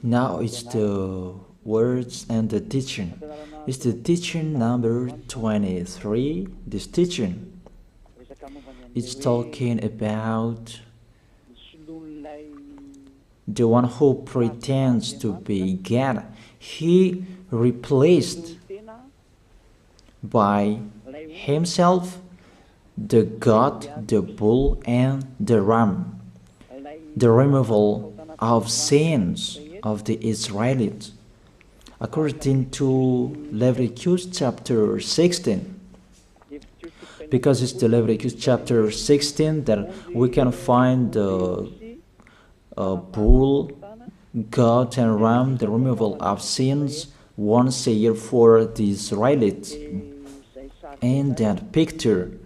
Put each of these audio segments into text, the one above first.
Now it's the words and the teaching. It's the teaching number 23. This teaching is talking about the one who pretends to be God. He replaced by himself the goat, the bull, and the ram. The removal of sins of the Israelites. According to Leviticus chapter 16. Because it's the Leviticus chapter 16 that we can find the bull, goat, and ram, the removal of sins once a year for the Israelites. And that picture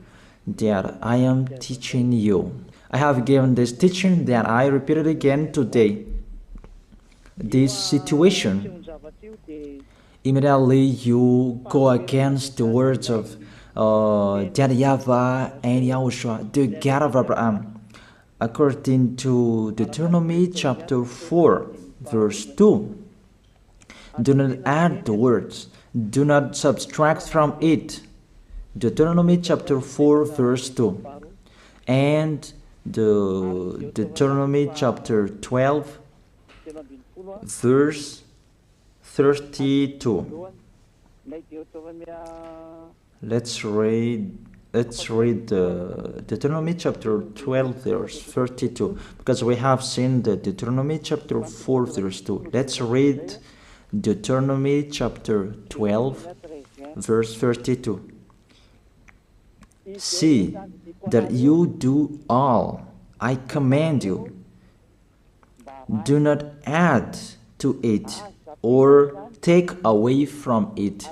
that I am teaching you. I have given this teaching that I repeat it again today. This situation, immediately you go against the words of that YAHVAH and YAHOSHUAH, the God of Abraham. According to Deuteronomy chapter 4, verse 2. Do not add the words, do not subtract from it. Deuteronomy chapter 4, verse 2. And the Deuteronomy chapter 12, verse 32. Let's read the Deuteronomy chapter 12, verse 32, because we have seen the Deuteronomy chapter 4, verse 2. Let's read Deuteronomy chapter 12, verse 32. See that you do all I command you. Do not add to it or take away from it.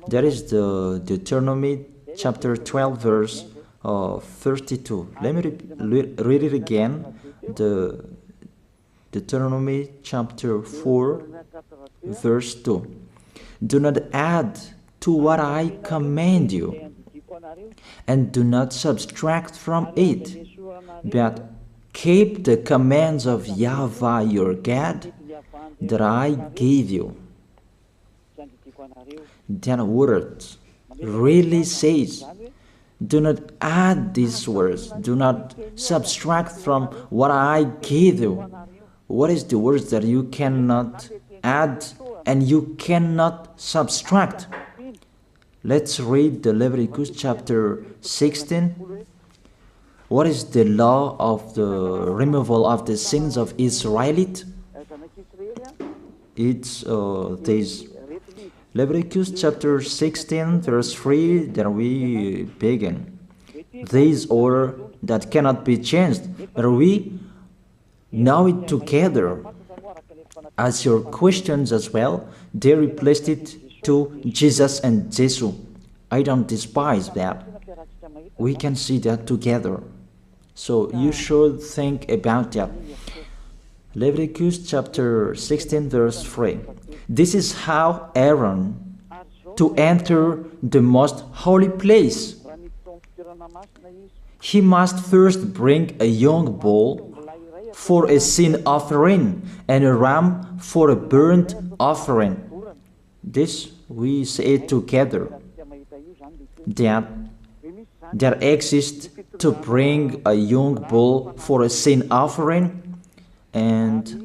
That is the Deuteronomy chapter 12, verse 32. Let me read it again. The Deuteronomy chapter 4, verse 2. Do not add to what I command you, and do not subtract from it, but keep the commands of YAHVAH your God that I gave you. That word really says, do not add these words, do not subtract from what I gave you. What is the words that you cannot add and you cannot subtract? Let's read the Leviticus chapter 16. What is the law of the removal of the sins of Israelite? It's this Leviticus chapter 16, verse 3, that we begin. This order that cannot be changed, but we know it together. As your questions as well, they replaced it to Jesus and Jesus. I don't despise that. We can see that together. So you should think about that. Leviticus chapter 16, verse 3. This is how Aaron to enter the most holy place. He must first bring a young bull for a sin offering and a ram for a burnt offering. This we say together, that there exists to bring a young bull for a sin offering and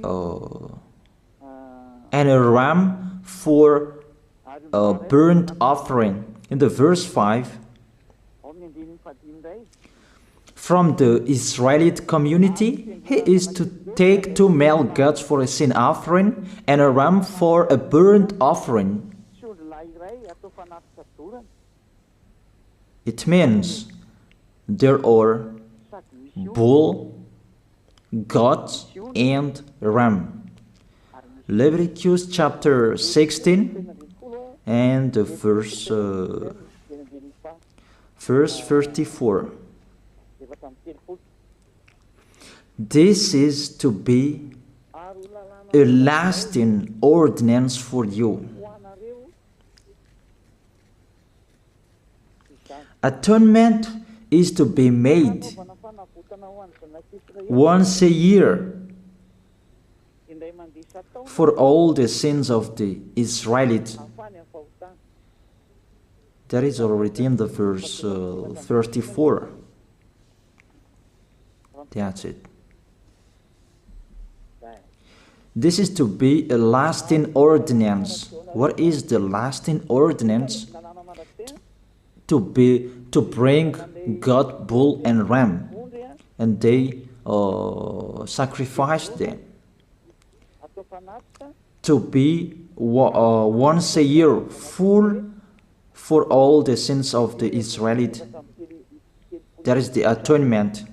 a ram for a burnt offering. In the verse 5, from the Israelite community, he is to take 2 male goats for a sin offering and a ram for a burnt offering. It means there are bull, goat, and ram. Leviticus chapter 16 and the verse 34. This is to be a lasting ordinance for you. Atonement is to be made once a year for all the sins of the Israelites. That is already in the verse 34. That's it. This is to be a lasting ordinance. What is the lasting ordinance? To bring God, bull and ram, and they sacrificed them. To be once a year full for all the sins of the Israelites. That is the atonement.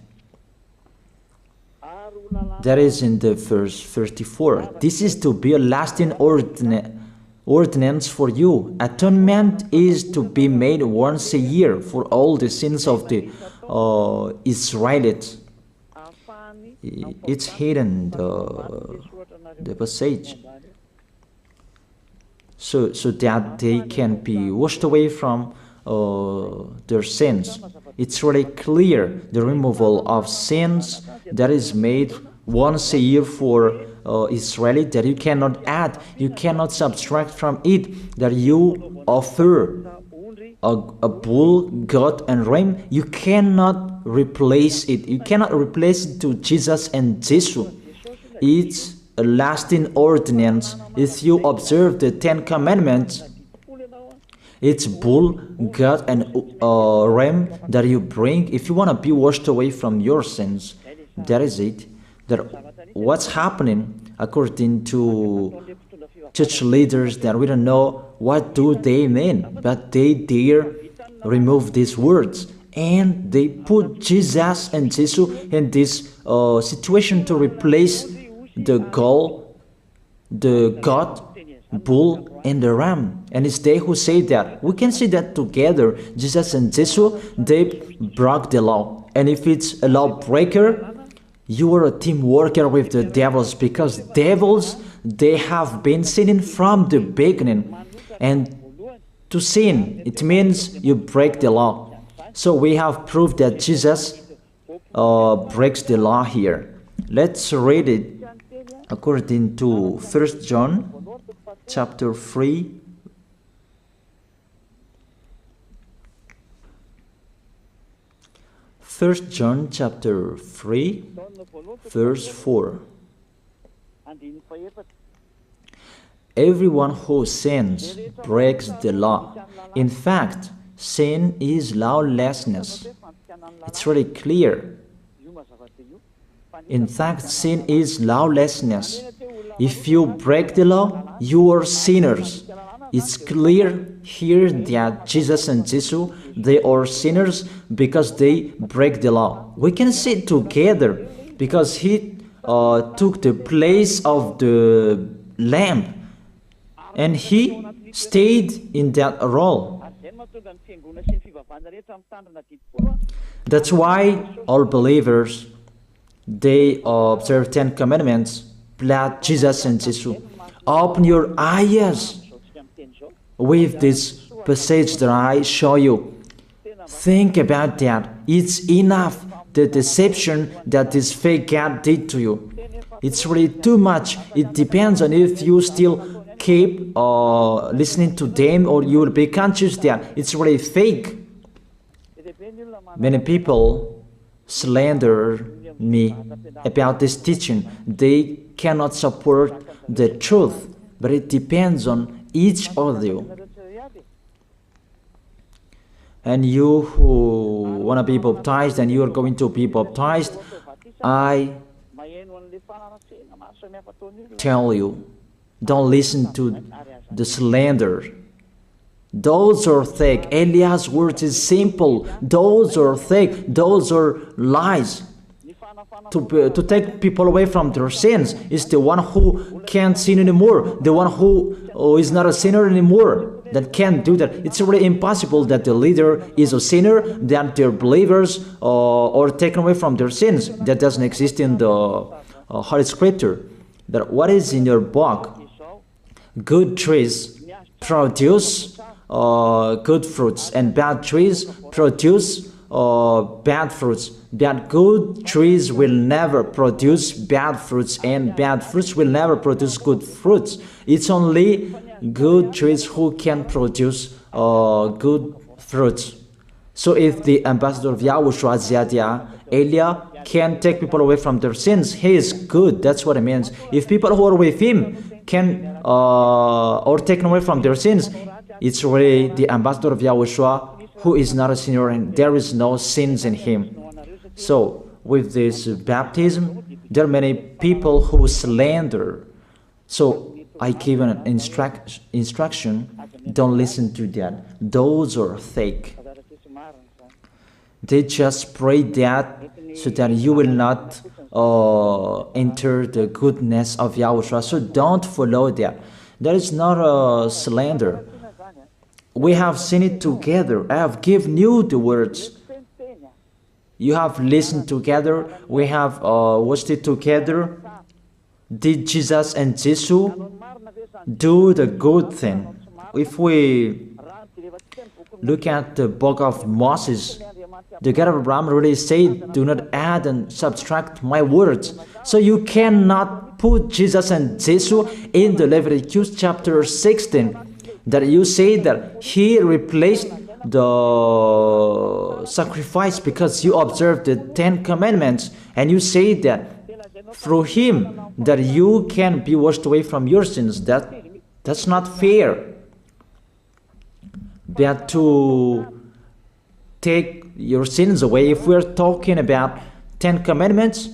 That is in the verse 34. This is to be a lasting ordinance for you. Atonement is to be made once a year for all the sins of the Israelites. It's hidden, the passage, so that they can be washed away from their sins. It's really clear, the removal of sins that is made once a year for Israeli, that you cannot add, you cannot subtract from it, that you offer a bull, goat and ram, you cannot replace it. You cannot replace it to Jesus and Jesus. It's a lasting ordinance. If you observe the 10 Commandments, it's bull, goat and ram that you bring if you want to be washed away from your sins. That is it. That what's happening according to church leaders, that we don't know what do they mean, but they dare remove these words and they put Jesus and Jesus in this situation to replace the God, bull and the ram. And it's they who say that. We can see that together, Jesus and Jesus, they broke the law. And if it's a lawbreaker, you are a team worker with the devils, because devils, they have been sinning from the beginning. And to sin, it means you break the law. So we have proof that Jesus breaks the law here. Let's read it according to 1 John chapter 3. First John chapter 3, verse 4. Everyone who sins breaks the law. In fact, sin is lawlessness. It's really clear. In fact, sin is lawlessness. If you break the law, you are sinners. It's clear here that Jesus and Jesus, they are sinners because they break the law. We can see it together because he took the place of the lamb and he stayed in that role. That's why all believers, they observe 10 commandments, blood, Jesus and Jesus. Open your eyes with this passage that I show you. Think about that. It's enough, the deception that this fake God did to you. It's really too much. It depends on if you still keep listening to them, or you will be conscious that it's really fake. Many people slander me about this teaching. They cannot support the truth, but it depends on each of you. And you who want to be baptized and you are going to be baptized, I tell you, don't listen to the slander. Those are fake. Eliah's words is simple. Those are fake. Those are lies. To take people away from their sins is the one who can't sin anymore. The one who is not a sinner anymore, that can't do that. It's really impossible that the leader is a sinner, that their believers are taken away from their sins. That doesn't exist in the Holy Scripture. But what is in your book? Good trees produce good fruits, and bad trees produce bad fruits. that good trees will never produce bad fruits, and bad fruits will never produce good fruits. It's only good trees who can produce good fruits. So if the ambassador of Yahushua, Ziyadiyah, Elia, can take people away from their sins, he is good. That's what it means. If people who are with him can or taken away from their sins, it's really the ambassador of Yahushua who is not a sinner, and there is no sins in him. So with this baptism, there are many people who slander. So I give an instruction, don't listen to that. Those are fake. They just pray that so that you will not enter the goodness of Yahushua. So don't follow that. That is not a slander. We have seen it together. I have given you the words. You have listened together. We have watched it together. Did Jesus and Jesus do the good thing? If we look at the book of Moses, the God of Abraham really said, do not add and subtract my words. So you cannot put Jesus and Jesus in the Leviticus chapter 16. That you say that he replaced the sacrifice because you observed the 10 commandments, and you say that through him that you can be washed away from your sins. That's not fair. That to take your sins away, if we're talking about 10 commandments,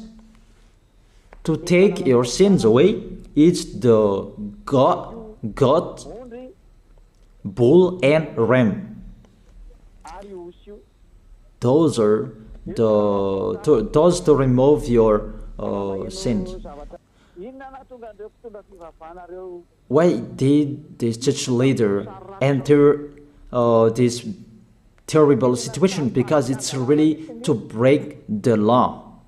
to take your sins away, it's the goat, bull, and ram. Those are those to remove your sins. Why did this church leader enter this terrible situation? Because it's really to break the law.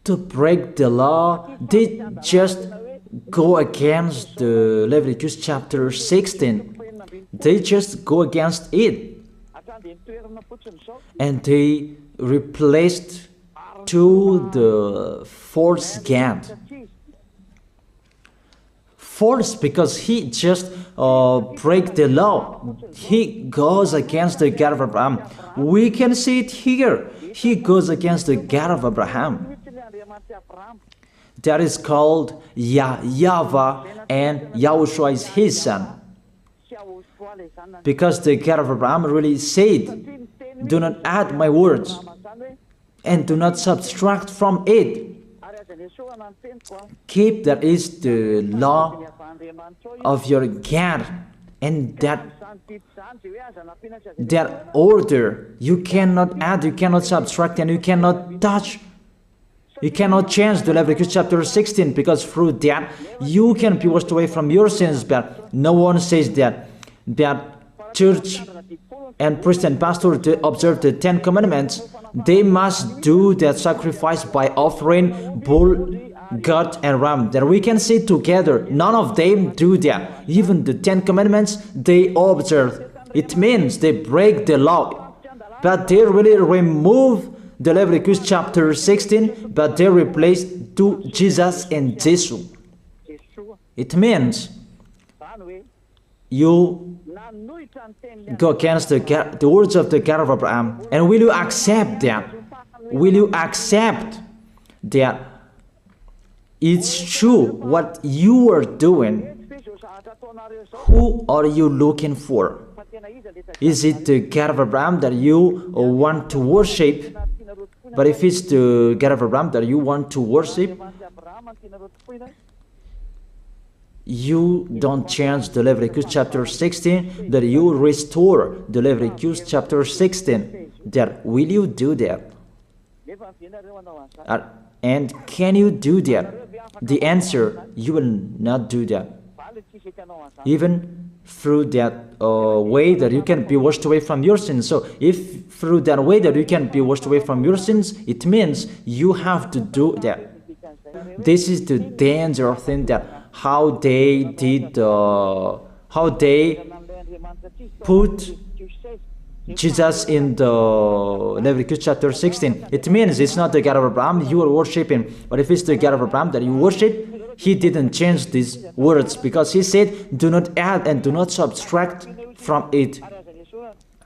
To break the law, they just go against the Leviticus chapter 16. They just go against it. And they replaced to the false God. False because he just break the law. He goes against the God of Abraham. We can see it here. He goes against the God of Abraham. That is called YAHVAH, and YAHOSHUAH is his son. Because the God of Abraham really said, do not add my words and do not subtract from it. Keep, that is the law of your God, and that order. You cannot add, you cannot subtract, and you cannot touch. You cannot change the Leviticus chapter 16, because through that you can be washed away from your sins. But no one says that church and priest and pastor to observe the 10 commandments, they must do that sacrifice by offering bull, goat, and ram. That we can see together. None of them do that. Even the 10 commandments they observe. It means they break the law. But they really remove the Leviticus chapter 16, but they replace to Jesus and Jesus. It means you go against the words of the God of Abraham. And will you accept that? Will you accept that it's true what you are doing? Who are you looking for? Is it the God of Abraham that you want to worship? But if it's the God of Abraham that you want to worship, you don't change the Leviticus chapter 16, that you restore the Leviticus chapter 16. That will you do that? And can you do that? The answer, you will not do that. Even through that way that you can be washed away from your sins. So if through that way that you can be washed away from your sins, it means you have to do that. This is the danger thing, that how they did, how they put Jesus in the Leviticus chapter 16. It means it's not the God of Abraham you are worshiping, but if it's the God of Abraham that you worship, he didn't change these words, because he said, do not add and do not subtract from it.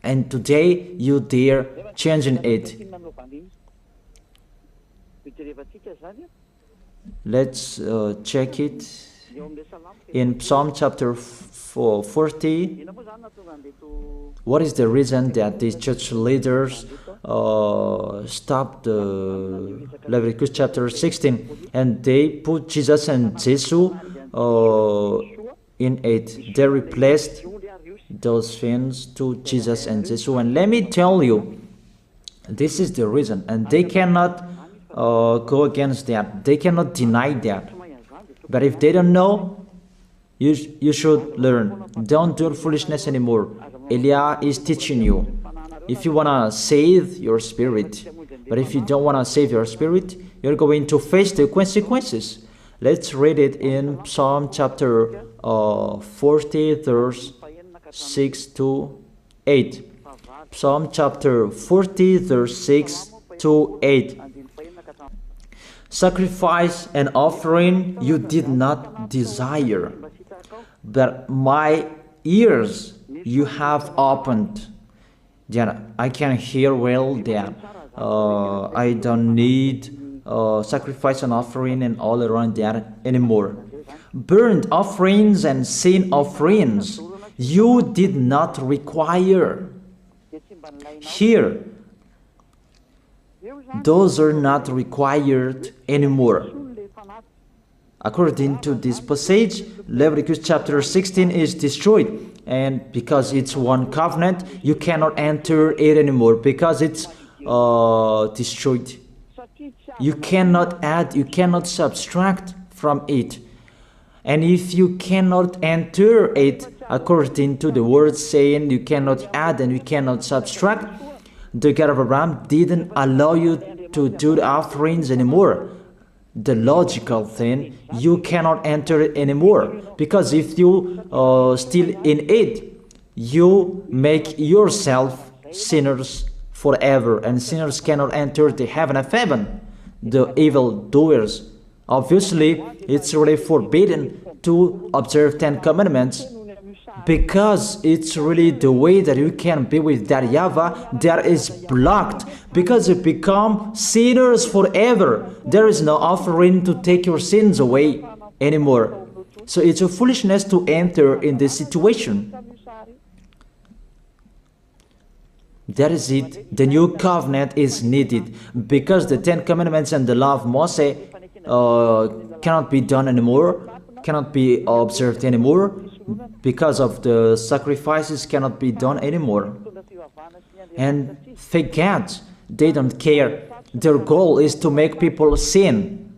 And today you dare changing it. Let's check it in Psalm chapter 40. What is the reason that these church leaders stopped the Leviticus chapter 16 and they put Jesus and Jesus in it? They replaced those things to Jesus and Jesus. And let me tell you, this is the reason, and they cannot go against that. They cannot deny that. But if they don't know, you should learn. Don't do foolishness anymore. Elia is teaching you. If you want to save your spirit, but if you don't want to save your spirit, you're going to face the consequences. Let's read it in Psalm chapter 40, verse 6 to 8. Psalm chapter 40, verse 6 to 8. Sacrifice and offering you did not desire, but my ears you have opened. That I can hear well that I don't need sacrifice and offering and all around that anymore. Burnt offerings and sin offerings you did not require. Here, those are not required anymore. According to this passage, Leviticus chapter 16 is destroyed, and because it's one covenant, you cannot enter it anymore because it's destroyed. You cannot add, you cannot subtract from it. And if you cannot enter it according to the word saying you cannot add and you cannot subtract, the God of Abraham didn't allow you to do the offerings anymore. The logical thing, you cannot enter it anymore, because if you still in it, you make yourself sinners forever, and sinners cannot enter the heaven of heaven, the evil doers. Obviously, it's really forbidden to observe 10 commandments, because it's really the way that you can be with that YAHVAH that is blocked, because you become sinners forever. There is no offering to take your sins away anymore. So it's a foolishness to enter in this situation. That is it. The new covenant is needed, because the 10 commandments and the law of Moses cannot be done anymore, cannot be observed anymore, because of the sacrifices cannot be done anymore. And fake gods, they don't care. Their goal is to make people sin.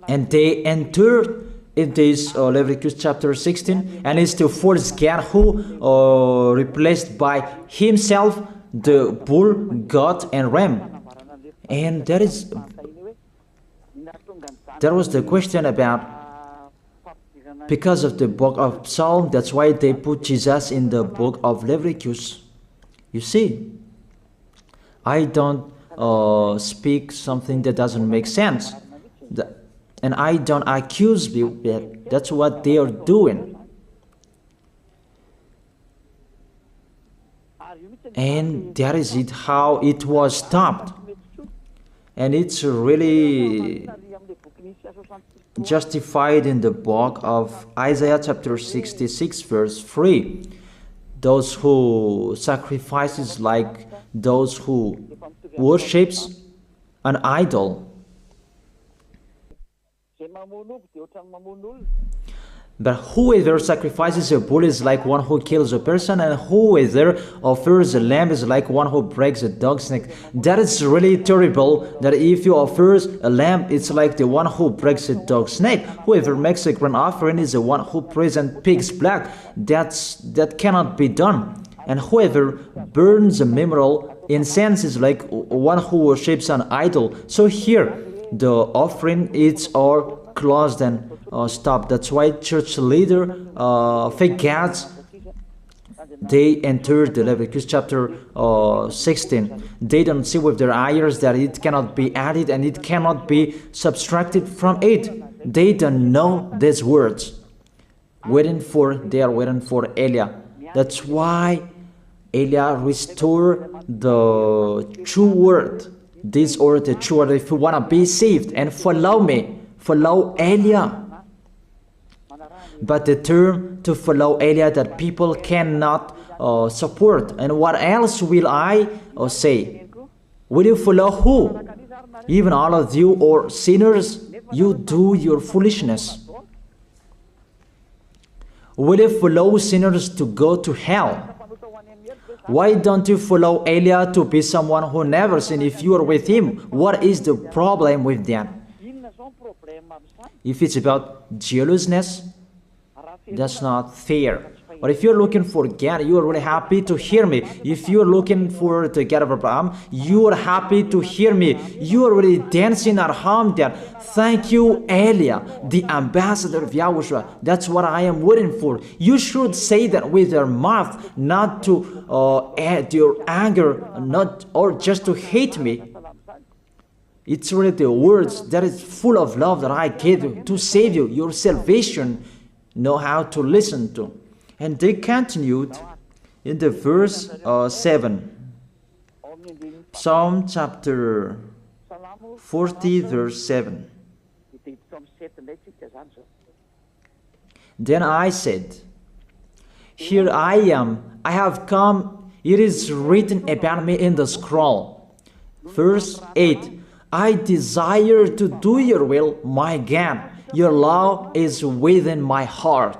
And they enter in this Leviticus chapter 16, and it's to force God who replaced by himself the bull, goat, and ram. And that was the question about, because of the book of Psalm, that's why they put Jesus in the book of Leviticus. You see, I don't speak something that doesn't make sense. And I don't accuse people. That's what they are doing. And that is it, how it was stopped. And it's really justified in the book of Isaiah chapter 66 verse 3. Those who sacrifices like those who worships an idol. But whoever sacrifices a bull is like one who kills a person, and whoever offers a lamb is like one who breaks a dog's neck. That is really terrible, that if you offer a lamb, it's like the one who breaks a dog's neck. Whoever makes a grain offering is the one who presents pig's blood. That cannot be done. And whoever burns a memorial incense is like one who worships an idol. So here, the offering is all closed and stopped. That's why church leader, fake gods, they entered the Leviticus chapter 16. They don't see with their eyes that it cannot be added and it cannot be subtracted from it. They don't know these words. They are waiting for Eliah. That's why Eliah restored the true word. This or the true word. If you want to be saved and follow me, follow Eliah. But the term to follow Eliah that people cannot support. And what else will I say? Will you follow who? Even all of you or sinners, you do your foolishness. Will you follow sinners to go to hell? Why don't you follow Eliah to be someone who never sinned if you are with him? What is the problem with that? If it's about jealousness, that's not fair. But if you're looking for God, you are really happy to hear me. If you're looking for the God of Abraham, you are happy to hear me. You are really dancing at home there. Thank you, Eliah, the ambassador of Yahushua. That's what I am waiting for. You should say that with your mouth, not to add your anger, not or just to hate me. It's really the words that is full of love that I gave you to save you. Your salvation, know how to listen to. And they continued in the verse 7. Psalm chapter 40 verse 7. Then I said, here I am, I have come, it is written about me in the scroll. Verse 8. I desire to do your will, my God. Your law is within my heart.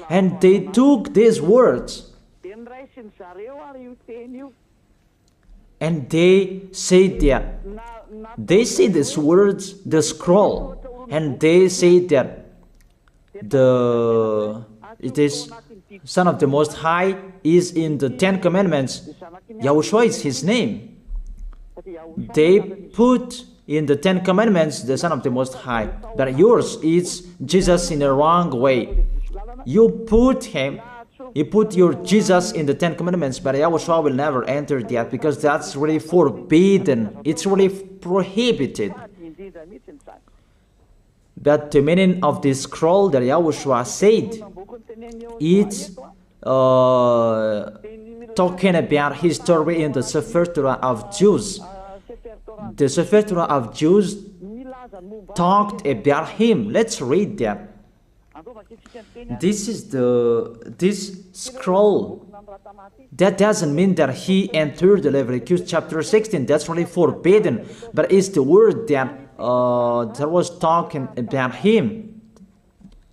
And they took these words and they said that they say these words, the scroll, and they say that it is Son of the Most High is in the 10 Commandments. YAHOSHUAH is his name. They put in the 10 Commandments the Son of the Most High, but yours is Jesus in the wrong way. You put your Jesus in the 10 Commandments, but YAHOSHUAH will never enter that because that's really forbidden. It's really prohibited. But the meaning of this scroll that YAHOSHUAH said, it's talking about his story in the Sefer Torah of Jews. The Sefer Torah of Jews talked about him. Let's read that. This scroll. That doesn't mean that he entered the Leviticus chapter 16. That's really forbidden. But it's the word that was talking about him.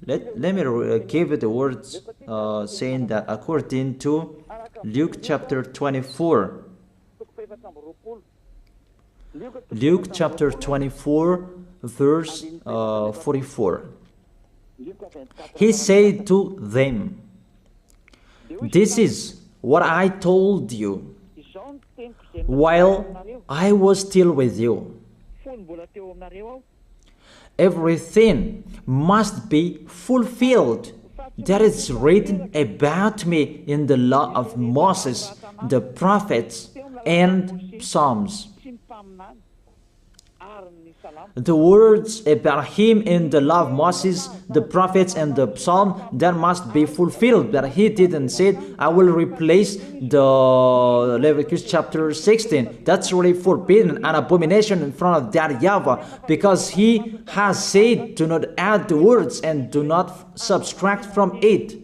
Let me give it the words saying that according to Luke chapter 24. Luke chapter 24 verse 44. He said to them, this is what I told you while I was still with you. Everything must be fulfilled that is written about me in the law of Moses, the prophets, and Psalms. The words about him in the law of Moses, the prophets, and the psalm, that must be fulfilled. But he didn't say, I will replace the Leviticus chapter 16. That's really forbidden, an abomination in front of that YAHVAH, because he has said, do not add the words and do not subtract from it.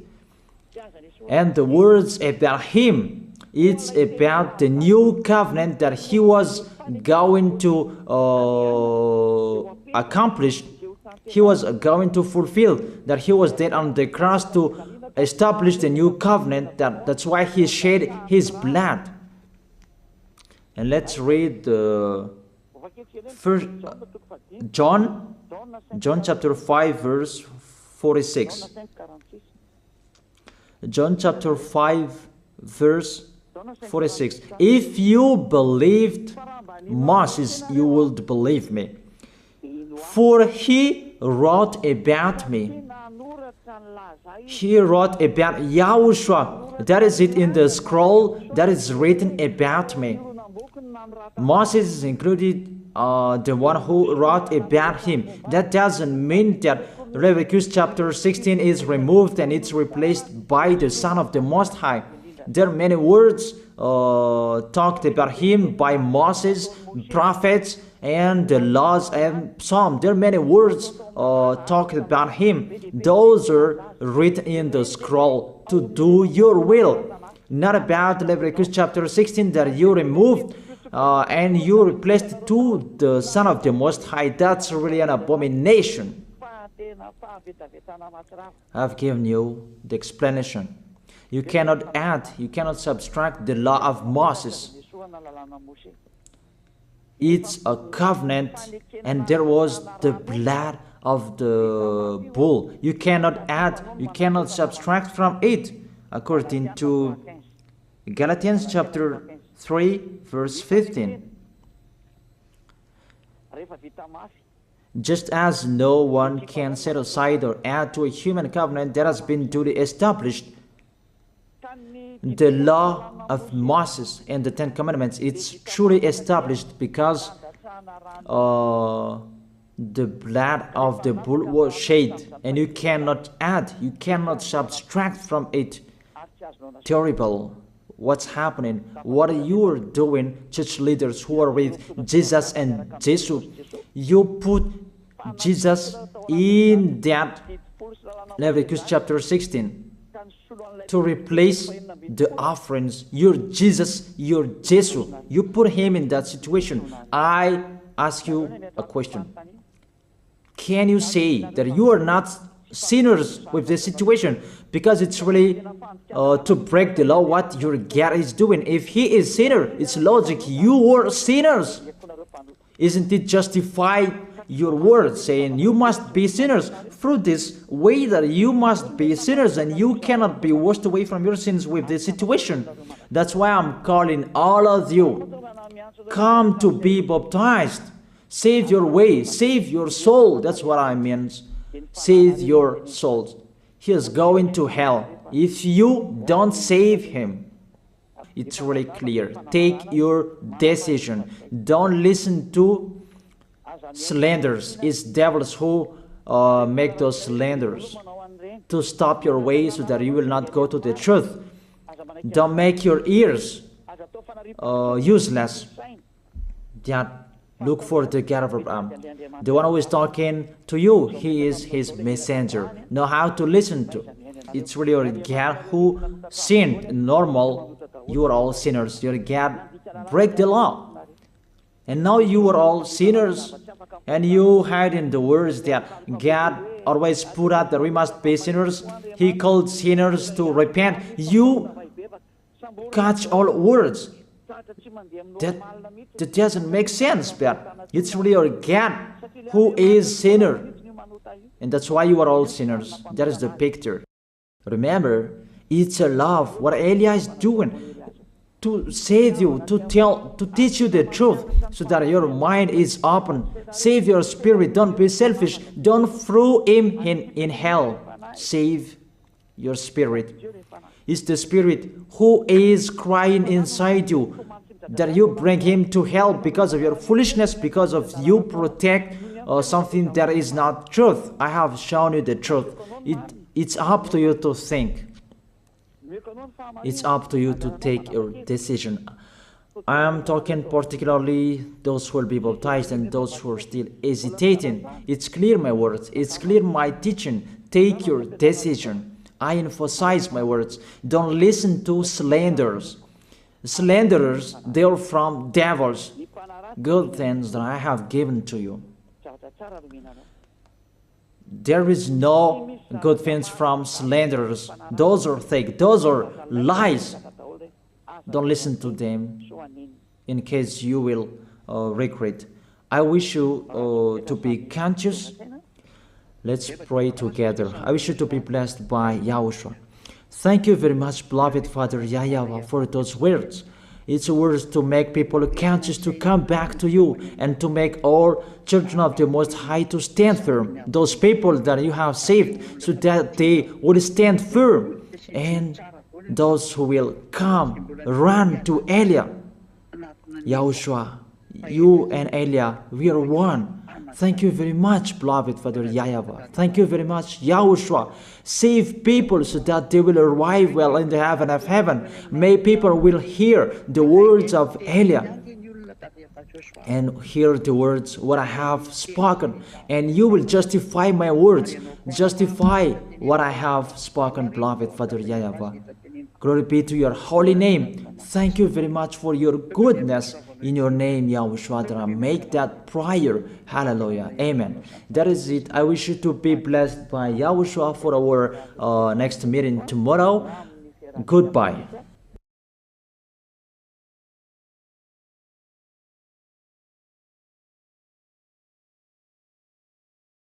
And the words about him, it's about the new covenant that he was going to accomplish. He was going to fulfill, that he was dead on the cross to establish the new covenant. That's why he shed his blood. And let's read first John chapter 5 verse 46. John chapter 5 verse 46. If you believed Moses, you would believe me, for he wrote about me. He wrote about Yahushua. That is it in the scroll that is written about me. Moses is included, the one who wrote about him. That doesn't mean that Leviticus chapter 16 is removed and it's replaced by the Son of the Most High. There are many words talked about him by Moses, prophets, and the laws and Psalm. There are many words talked about him. Those are written in the scroll to do your will. Not about Leviticus chapter 16 that you removed and you replaced to the Son of the Most High. That's really an abomination. I've given you the explanation. You cannot add, you cannot subtract the law of Moses. It's a covenant, and there was the blood of the bull. You cannot add, you cannot subtract from it, according to Galatians chapter 3, verse 15. Just as no one can set aside or add to a human covenant that has been duly established, the law of Moses and the Ten Commandments, it's truly established because the blood of the bull was shed, and you cannot add, you cannot subtract from it. Terrible. What's happening? What are you doing, church leaders who are with Jesus and Jesus? You put Jesus in that Leviticus chapter 16 to replace the offerings. You're Jesus, you're Jesus. You put him in that situation. I ask you a question. Can you say that you are not sinners with this situation? Because it's really to break the law what your God is doing. If he is sinner, it's logic. You are sinners. Isn't it justify your word saying you must be sinners through this way that you must be sinners and you cannot be washed away from your sins with this situation? That's why I'm calling all of you, come to be baptized. Save your way, save your soul. That's what I mean. Save your souls. He is going to hell if you don't save him. It's really clear. Take your decision. Don't listen to slanders. It's devils who make those slanders to stop your way so that you will not go to the truth. Don't make your ears useless. Look for the God of Abraham. The one who is talking to you, he is his messenger. Know how to listen to. It's really your God who sinned. Normal, you are all sinners. Your God break the law. And now you are all sinners. And you hide in the words that God always put out that we must be sinners. He called sinners to repent. You catch all words. That doesn't make sense, but it's really your God who is sinner. And that's why you are all sinners. That is the picture. Remember, it's a love. What Elia is doing to save you, to teach you the truth so that your mind is open. Save your spirit. Don't be selfish. Don't throw him in hell. Save your spirit. It's the spirit who is crying inside you that you bring him to hell because of your foolishness, because of you protect something that is not truth. I have shown you the truth. It's up to you to think. It's up to you to take your decision. I am talking particularly those who will be baptized and those who are still hesitating. It's clear my words. It's clear my teaching. Take your decision. I emphasize my words. Don't listen to slanders. Slanderers, they are from devils. Good things that I have given to you. There is no good things from slanderers. Those are fake. Those are lies. Don't listen to them in case you will regret. I wish you to be conscious. Let's pray together. I wish you to be blessed by YAHOSHUAH. Thank you very much, beloved Father YAHVAH, for those words. It's words to make people conscious to come back to you and to make all children of the Most High to stand firm. Those people that you have saved so that they will stand firm. And those who will come, run to Elia. Yahushua, you and Elia, we are one. Thank you very much, beloved Father YAHVAH. Thank you very much, Yahushua. Save people so that they will arrive well in the heaven of heaven. May people will hear the words of Elia and hear the words what I have spoken, and you will justify my words, justify what I have spoken, beloved Father YAHVAH. Glory be to your holy name. Thank you very much for your goodness. In your name, Yahushua, that I make that prayer. Hallelujah. Amen. That is it. I wish you to be blessed by Yahushua for our next meeting tomorrow. Goodbye.